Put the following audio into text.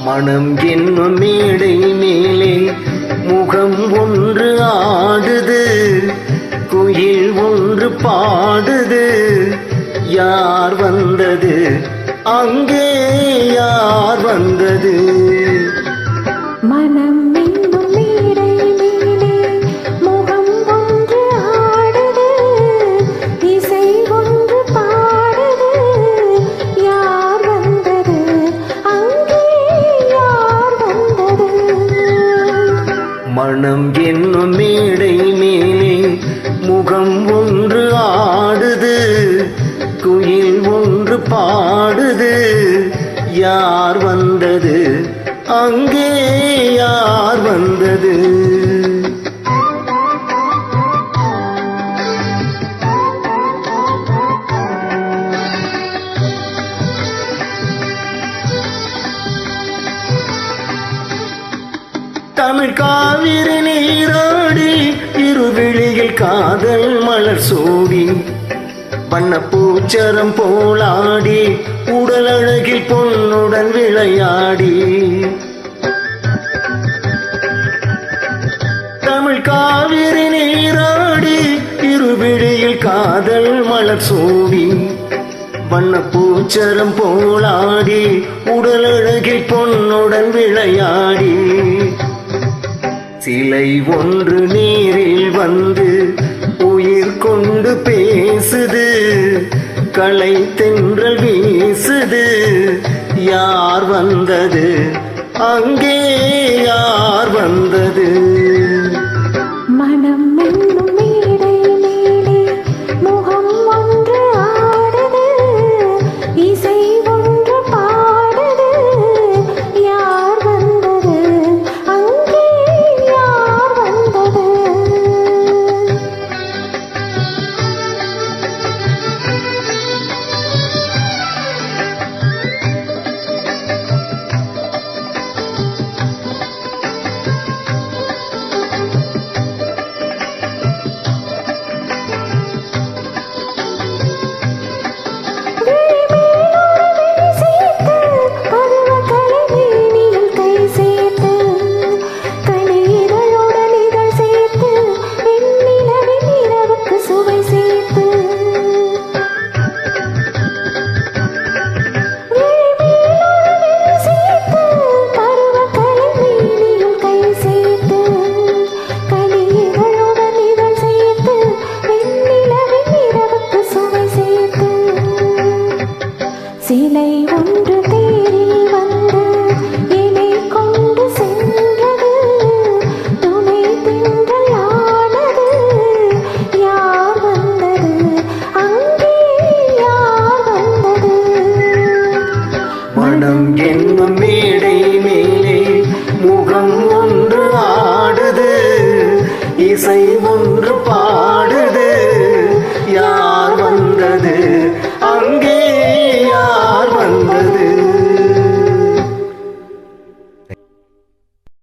மனம் என்னும் மேடை மேலே முகம் ஒன்று ஆடுது, குயில் ஒன்று பாடுது. யார் வந்தது அங்கே, யார் வந்தது? மனம் என்னும் மேடை மேலே முகம் ஒன்று ஆடுது, இசை ஒன்று பாடுது. யார் வந்தது அங்கே, யார் வந்தது? மனம் என்னும் மேடை மேலே முகம் ஒன்று ஆடுது, குயில் ஒன்று பாடுது. யார் வந்தது அங்கே, யார் வந்தது? தமிழ் காவிரி நீராடி, இருவிழியில் காதல் மலர் சூடி, வண்ணப்பூச்சரம் போலாடி, உடல் அழகில் பொன்னுடன் விளையாடி. தமிழ் காவிரி நீராடி, இருவிழியில் காதல் மலர் சூடி, வண்ணப்பூச்சரம் போலாடி, உடல் அழகில் பொன்னுடன் விளையாடி. சிலை ஒன்று நீரில் வந்து உயிர் கொண்டு பேசுது, களை தென்றல் வீசுது. யார் வந்தது அங்கே, யார் வந்தது? மனம் என்னும் மேடை மேலே முகம் ஒன்று ஆடுது, இசை ஒன்று பாடுது. யார் வந்தது அங்கே, யார் வந்தது? சிலை ஒன்று தேரில் வந்து இலை கொண்டு சென்றது, துணை திங்கள் ஆனது. யார் வந்தது அங்கே, யார் வந்தது? மனம் என்னும் மேடை மேலே முகம் ஒன்று ஆடுது, இசை